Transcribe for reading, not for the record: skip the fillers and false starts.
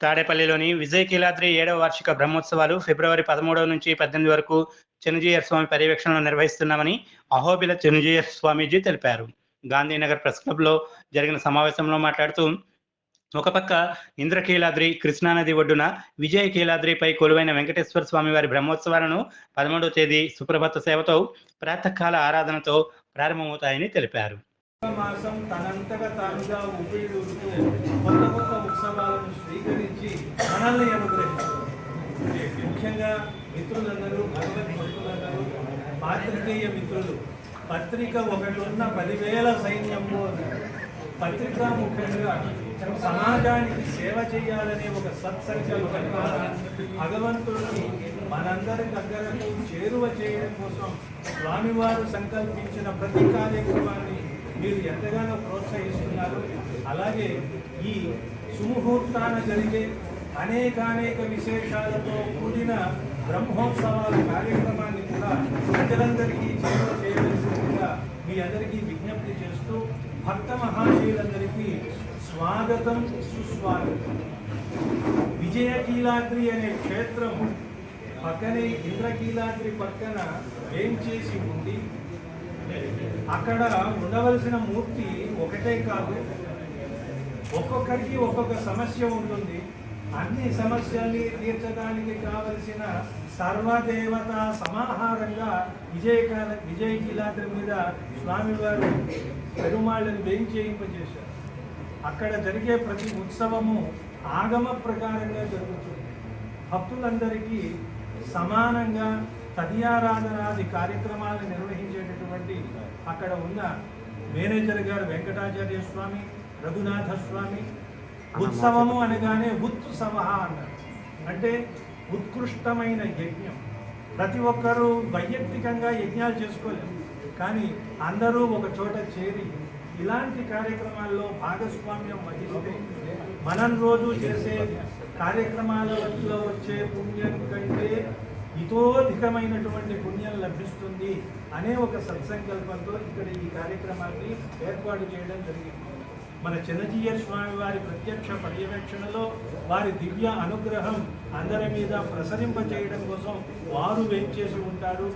తాడేపల్లిలోని విజయకీలాద్రి 7వ వార్షిక బ్రహ్మోత్సవాలు ఫిబ్రవరి 13 నుంచి 18 వరకు చిన్నజీయర్ స్వామి పర్యవేక్షణలో నిర్వహిస్తున్నామని అహోబిల చిన్నజీయర్ స్వామీజీ తెలిపారు. గాంధీనగర్ ప్రెస్ క్లబ్లో జరిగిన సమావేశంలో మాట్లాడుతూ, ఒక పక్క ఇంద్రకీలాద్రి కృష్ణానది ఒడ్డున విజయకీలాద్రిపై కొలువైన వెంకటేశ్వర స్వామి వారి బ్రహ్మోత్సవాలను 13వ తేదీ సుప్రభాత సేవతో ప్రాతకాల ఆరాధనతో ప్రారంభమవుతాయని తెలిపారు. మాసం తనంతగా తానుగా ఉపయోగిస్తూ కొత్త కొత్త ఉత్సవాలను స్వీకరించి మనల్ని అనుగ్రహిస్తారు. ముఖ్యంగా మిత్రులందరూ, భగవద్ భక్తులందరూ, పాత్రికేయ మిత్రులు, పత్రిక ఒకటి ఉన్న 10,000 సైన్యము. పత్రిక ముఖ్యంగా సమాజానికి సేవ చేయాలనే ఒక సత్సంకల్పంగా భగవంతుడిని మనందరి దగ్గరకు చేరువ చేయడం కోసం స్వామివారు సంకల్పించిన ప్రతి కార్యక్రమాన్ని మీరు ఎంతగానో ప్రోత్సహిస్తున్నారు. అలాగే ఈ సుముహూర్తాన జరిగే అనేక విశేషాలతో కూడిన బ్రహ్మోత్సవాల కార్యక్రమాన్ని కూడా ప్రజలందరికీ చేరువ చేయవలసిందిగా మీ అందరికీ విజ్ఞప్తి చేస్తూ, భక్త మహాశయులందరికీ స్వాగతం, సుస్వాగతం. విజయకీలాద్రి అనే క్షేత్రం పక్కనే ఇంద్రకీలాద్రి పక్కన వేంచేసి ఉండి, అక్కడ ఉండవలసిన మూర్తి ఒకటే కాదు, ఒక్కొక్కరికి ఒక్కొక్క సమస్య ఉంటుంది. అన్ని సమస్యల్ని తీర్చడానికి కావలసిన సర్వదేవత సమాహారంగా విజయకీలాద్రి మీద స్వామివారు పెరుమాళ్ళని వేయించేయింపజేశారు. అక్కడ జరిగే ప్రతి ఉత్సవము ఆగమ ప్రకారంగా జరుగుతుంది. భక్తులందరికీ సమానంగా తదియారాధనాది కార్యక్రమాలు నిర్వహించేటటువంటి అక్కడ ఉన్న మేనేజర్ గారు వెంకటాచార్య స్వామి, రఘునాథ స్వామి. ఉత్సవము అనగానే ఉత్సవ అన్నారు, అంటే ఉత్కృష్టమైన యజ్ఞం. ప్రతి ఒక్కరూ వైయక్తికంగా యజ్ఞాలు చేసుకోలేరు, కానీ అందరూ ఒక చోట చేరి ఇలాంటి కార్యక్రమాల్లో భాగస్వామ్యం వహిస్తే మనం రోజు చేసే కార్యక్రమాలలో వచ్చే పుణ్యం కంటే ఇతోధికమైనటువంటి పుణ్యం లభిస్తుంది అనే ఒక సత్సంకల్పంతో ఇక్కడ ఈ కార్యక్రమాన్ని ఏర్పాటు చేయడం జరిగింది. మన చిన్నజీయర్ స్వామి వారి ప్రత్యక్ష పర్యవేక్షణలో వారి దివ్య అనుగ్రహం అందరి మీద ప్రసరింపచేయడం కోసం వారు వేంచేసి ఉంటారు.